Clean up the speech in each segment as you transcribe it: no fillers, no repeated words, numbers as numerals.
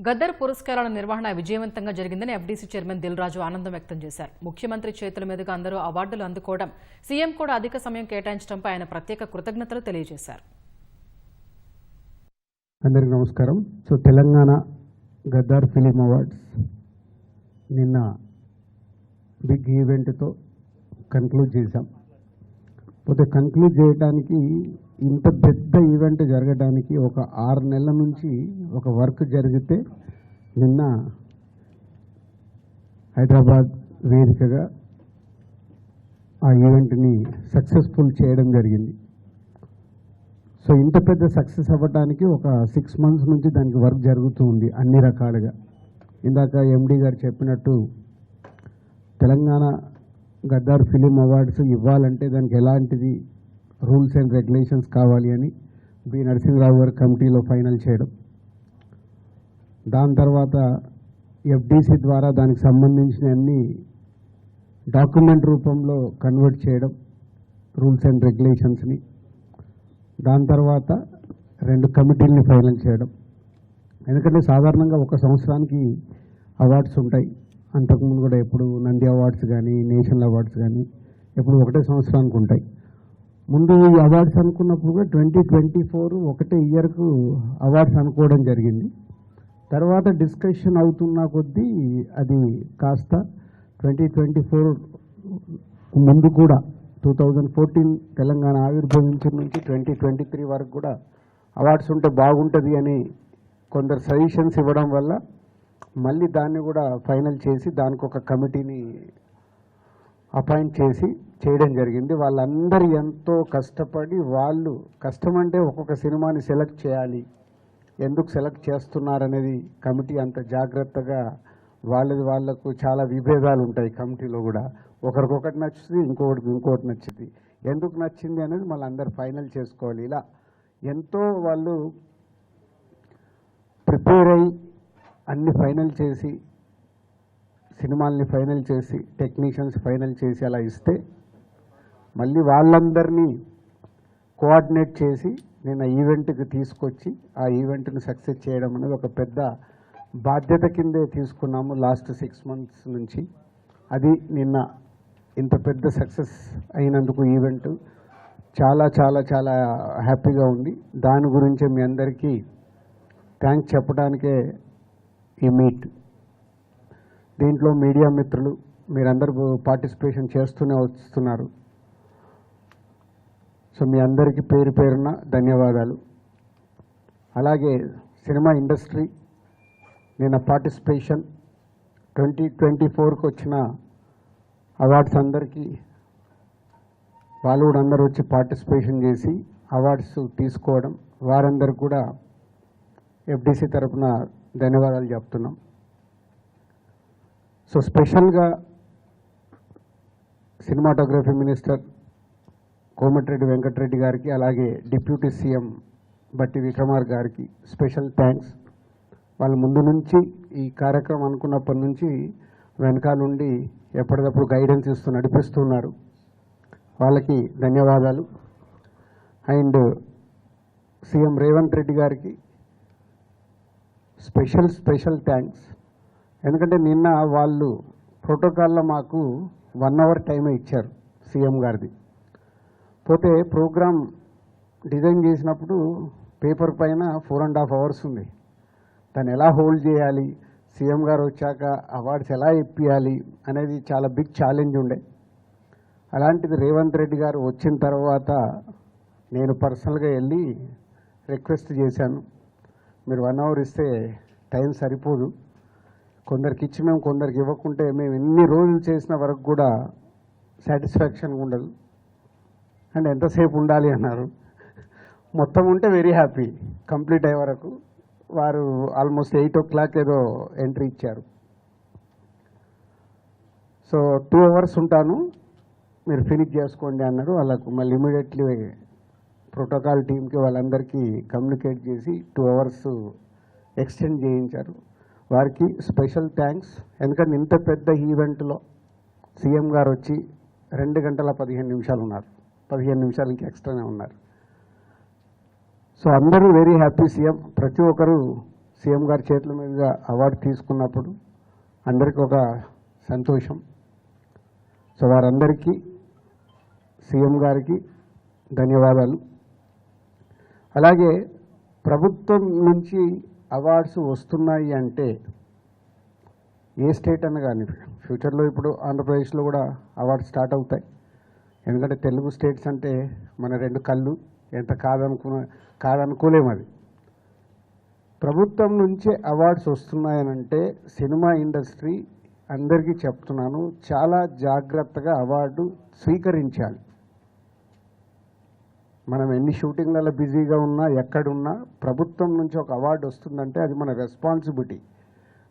గద్దర్ పురస్కారాల నిర్వహణ విజయవంతంగా జరిగిందని ఎఫ్డీసీ చైర్మన్ దిల్ రాజు ఆనందం వ్యక్తం చేశారు. ముఖ్యమంత్రి చేతుల మీదుగా అందరూ అవార్డులు అందుకోవడం, సీఎం కూడా అధిక సమయం కేటాయించడంపై ఆయన ప్రత్యేక కృతజ్ఞతలు తెలియజేశారు. అందరికీ నమస్కారం. తెలంగాణ గద్దర్ ఫిలిం అవార్డ్స్ నిన్న బిగ్ ఈవెంట్తో కన్క్లూడ్ చేశాం. పోతే కన్క్లూడ్ చేయడానికి ఇంత పెద్ద ఈవెంట్ జరగడానికి ఒక 6 నెలల నుంచి ఒక వర్క్ జరిగితే నిన్న హైదరాబాద్ వేదికగా ఆ ఈవెంట్ని సక్సెస్ఫుల్ చేయడం జరిగింది. ఇంత పెద్ద సక్సెస్ అవ్వడానికి ఒక 6 months నుంచి దానికి వర్క్ జరుగుతూ ఉంది అన్ని రకాలుగా. ఇందాక ఎండి గారు చెప్పినట్టు తెలంగాణ గద్దర్ ఫిలిం అవార్డ్స్ ఇవ్వాలంటే దానికి ఎలాంటిది రూల్స్ అండ్ రెగ్యులేషన్స్ కావాలి అని బి నరసింహరావు గారు కమిటీలో ఫైనల్ చేయడం, దాని తర్వాత ఎఫ్డీసీ ద్వారా దానికి సంబంధించిన అన్ని డాక్యుమెంట్ రూపంలో కన్వర్ట్ చేయడం రూల్స్ అండ్ రెగ్యులేషన్స్ని, దాని తర్వాత 2 కమిటీలని ఫైనల్ చేయడం. ఎందుకంటే సాధారణంగా ఒక సంవత్సరానికి అవార్డ్స్ ఉంటాయి. అంతకుముందు కూడా ఎప్పుడు నంది అవార్డ్స్ కానీ నేషనల్ అవార్డ్స్ కానీ ఎప్పుడు ఒకటే సంవత్సరానికి ఉంటాయి. ముందు ఈ అవార్డ్స్ అనుకున్నప్పుడు కూడా 2024 ఒకటే ఇయర్కు అవార్డ్స్ అనుకోవడం జరిగింది. తర్వాత డిస్కషన్ అవుతున్న కొద్దీ అది కాస్త 2024 ముందు కూడా 2014 తెలంగాణ ఆవిర్భవించిన నుంచి 2023 వరకు కూడా అవార్డ్స్ ఉంటే బాగుంటుంది అని కొందరు సజెషన్స్ ఇవ్వడం వల్ల మళ్ళీ దాన్ని కూడా ఫైనల్ చేసి దానికి ఒక కమిటీని అపాయింట్ చేసి చేయడం జరిగింది. వాళ్ళందరూ ఎంతో కష్టపడి, వాళ్ళు కష్టమంటే ఒక్కొక్క సినిమాని సెలెక్ట్ చేయాలి, ఎందుకు సెలెక్ట్ చేస్తున్నారనేది కమిటీ అంత జాగ్రత్తగా వాళ్ళకు చాలా విభేదాలు ఉంటాయి కమిటీలో కూడా. ఒకరికొకటి నచ్చుతుంది, ఇంకోటి నచ్చుతుంది. ఎందుకు నచ్చింది అనేది మళ్ళీ అందరు ఫైనల్ చేసుకోవాలి. ఇలా ఎంతో వాళ్ళు ప్రిపేర్ అయ్యి అన్ని ఫైనల్ చేసి, సినిమాల్ని ఫైనల్ చేసి, టెక్నీషియన్స్ ఫైనల్ చేసి అలా ఇస్తే మళ్ళీ వాళ్ళందరినీ కోఆర్డినేట్ చేసి నిన్న ఈవెంట్కి తీసుకొచ్చి ఆ ఈవెంట్ని సక్సెస్ చేయడం అనేది ఒక పెద్ద బాధ్యత కిందే తీసుకున్నాము లాస్ట్ 6 months నుంచి. అది నిన్న ఇంత పెద్ద సక్సెస్ అయినందుకు ఈవెంట్ చాలా చాలా చాలా హ్యాపీగా ఉంది. దాని గురించే మీ అందరికీ థ్యాంక్స్ చెప్పడానికే ఈ మీట్. దీంట్లో మీడియా మిత్రులు మీరందరూ పార్టిసిపేషన్ చేస్తూనే వస్తున్నారు. మీ అందరికీ పేరు పేరున ధన్యవాదాలు. అలాగే సినిమా ఇండస్ట్రీ నిన్న పార్టిసిపేషన్ 2024కి వచ్చిన అవార్డ్స్ అందరికీ వాళ్ళు కూడా అందరూ వచ్చి పార్టిసిపేషన్ చేసి అవార్డ్స్ తీసుకోవడం, వారందరికీ కూడా ఎఫ్డీసీ తరఫున ధన్యవాదాలు చెప్తున్నాం. స్పెషల్గా సినిమాటోగ్రఫీ మినిస్టర్ కోమటిరెడ్డి వెంకటరెడ్డి గారికి, అలాగే డిప్యూటీ సీఎం బట్టి విక్రమార్ గారికి స్పెషల్ థ్యాంక్స్. వాళ్ళ ముందు నుంచి ఈ కార్యక్రమం అనుకున్నప్పటి నుంచి వెనకాలండి ఎప్పటికప్పుడు గైడెన్స్ ఇస్తూ నడిపిస్తున్నారు. వాళ్ళకి ధన్యవాదాలు. అండ్ సీఎం రేవంత్ రెడ్డి గారికి స్పెషల్ థ్యాంక్స్. ఎందుకంటే నిన్న వాళ్ళు ప్రోటోకాల్లో మాకు 1 hour టైమే ఇచ్చారు సీఎం గారిది. పోతే ప్రోగ్రామ్ డిజైన్ చేసినప్పుడు పేపర్ పైన 4.5 hours ఉంది. దాన్ని ఎలా హోల్డ్ చేయాలి, సీఎం గారు వచ్చాక అవార్డ్స్ ఎలా ఇప్పియాలి అనేది చాలా బిగ్ ఛాలెంజ్ ఉండే. అలాంటిది రేవంత్ రెడ్డి గారు వచ్చిన తర్వాత నేను పర్సనల్గా వెళ్ళి రిక్వెస్ట్ చేశాను, మీరు 1 hour ఇస్తే టైం సరిపోదు, కొందరికి ఇచ్చి మేము కొందరికి ఇవ్వకుంటే మేము ఎన్ని రోజులు చేసిన వరకు కూడా సాటిస్ఫాక్షన్ ఉండదు అండ్ ఎంతసేపు ఉండాలి అన్నారు. మొత్తం ఉంటే వెరీ హ్యాపీ. కంప్లీట్ అయ్యే వరకు వారు ఆల్మోస్ట్ 8 o'clock ఏదో ఎంట్రీ ఇచ్చారు. 2 hours ఉంటాను, మీరు ఫినిష్ చేసుకోండి అన్నారు. వాళ్ళకు మళ్ళీ ఇమీడియట్లీ ప్రోటోకాల్ టీంకి వాళ్ళందరికీ కమ్యూనికేట్ చేసి 2 hours ఎక్స్టెండ్ చేయించారు. వారికి స్పెషల్ థ్యాంక్స్. ఎందుకంటే ఇంత పెద్ద ఈవెంట్లో సీఎం గారు వచ్చి 2 గంటల 15 నిమిషాలు ఉన్నారు, 15 నిమిషాలకి ఎక్స్ట్రానే ఉన్నారు. అందరూ వెరీ హ్యాపీ. సీఎం ప్రతి ఒక్కరు సీఎం గారి చేతుల మీదుగా అవార్డు తీసుకున్నప్పుడు అందరికీ ఒక సంతోషం. సో వారందరికీ సీఎం గారికి ధన్యవాదాలు. అలాగే ప్రభుత్వం నుంచి అవార్డ్స్ వస్తున్నాయి అంటే ఏ స్టేట్ అన్న కానీ ఫ్యూచర్లో ఇప్పుడు ఆంధ్రప్రదేశ్లో కూడా అవార్డ్స్ స్టార్ట్ అవుతాయి. ఎందుకంటే తెలుగు స్టేట్స్ అంటే మన రెండు కళ్ళు, ఎంత కాదనుకోలేము. అది ప్రభుత్వం నుంచే అవార్డ్స్ వస్తున్నాయనంటే సినిమా ఇండస్ట్రీ అందరికీ చెప్తున్నాను, చాలా జాగ్రత్తగా అవార్డు స్వీకరించాలి. మనం ఎన్ని షూటింగ్లలో బిజీగా ఉన్నా ఎక్కడున్నా ప్రభుత్వం నుంచి ఒక అవార్డు వస్తుందంటే అది మన రెస్పాన్సిబిలిటీ.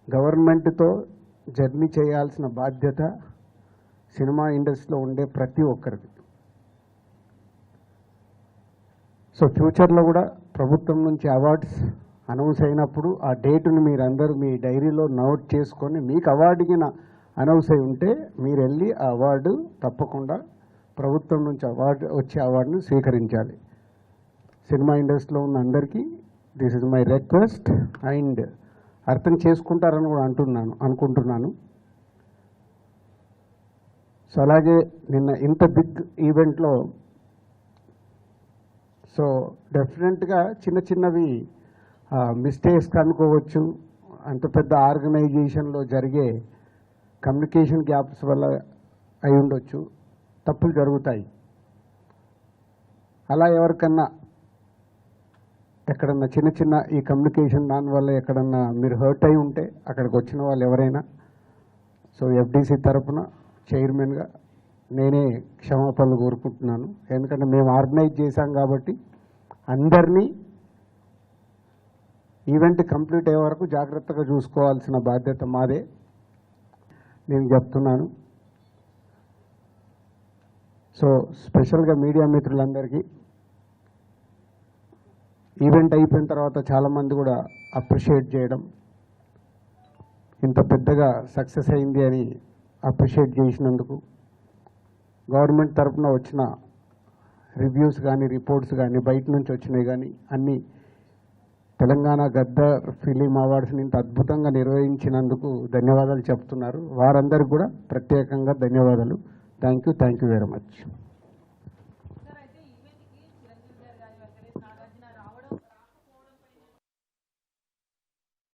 గవర్నమెంట్తో జర్నీ చేయాల్సిన బాధ్యత సినిమా ఇండస్ట్రీలో ఉండే ప్రతి ఒక్కరిది. సో ఫ్యూచర్లో కూడా ప్రభుత్వం నుంచి అవార్డ్స్ అనౌన్స్ అయినప్పుడు ఆ డేటుని మీరందరూ మీ డైరీలో నోట్ చేసుకొని మీకు అవార్డుకి అనౌన్స్ అయి ఉంటే మీరు వెళ్ళి ఆ అవార్డు తప్పకుండా ప్రభుత్వం నుంచి వచ్చే అవార్డుని స్వీకరించాలి. సినిమా ఇండస్ట్రీలో ఉన్న అందరికీ this is my request and అర్థం చేసుకుంటారని కూడా అనుకుంటున్నాను. సో అలాగే నిన్న ఇంత బిగ్ ఈవెంట్లో సో డెఫినెట్గా చిన్నవి మిస్టేక్స్ అనుకోవచ్చు. అంత పెద్ద ఆర్గనైజేషన్లో జరిగే కమ్యూనికేషన్ గ్యాప్స్ వల్ల అయి ఉండొచ్చు, తప్పులు జరుగుతాయి. అలా ఎవరికన్నా ఎక్కడన్నా చిన్న ఈ కమ్యూనికేషన్ దానివల్ల ఎక్కడన్నా మీరు హర్ట్ అయి ఉంటే అక్కడికి వచ్చిన వాళ్ళు ఎవరైనా సో ఎఫ్డీసీ తరఫున చైర్మన్గా నేనే క్షమాపణలు కోరుకుంటున్నాను. ఎందుకంటే మేము ఆర్గనైజ్ చేశాం కాబట్టి అందరినీ ఈవెంట్ కంప్లీట్ అయ్యే వరకు జాగ్రత్తగా చూసుకోవాల్సిన బాధ్యత మాదే. నేను చెప్తున్నాను. సో స్పెషల్గా మీడియా మిత్రులందరికీ ఈవెంట్ అయిపోయిన తర్వాత చాలామంది కూడా అప్రిషియేట్ చేయడం, ఇంత పెద్దగా సక్సెస్ అయింది అని అప్రిషియేట్ చేసినందుకు, గవర్నమెంట్ తరఫున వచ్చిన రివ్యూస్ కానీ రిపోర్ట్స్ కానీ బయట నుంచి వచ్చినాయి కానీ అన్నీ తెలంగాణ గద్దర్ ఫిలిం అవార్డ్స్ని ఇంత అద్భుతంగా నిర్వహించినందుకు ధన్యవాదాలు చెప్తున్నారు. వారందరికీ కూడా ప్రత్యేకంగా ధన్యవాదాలు. Thank you very much.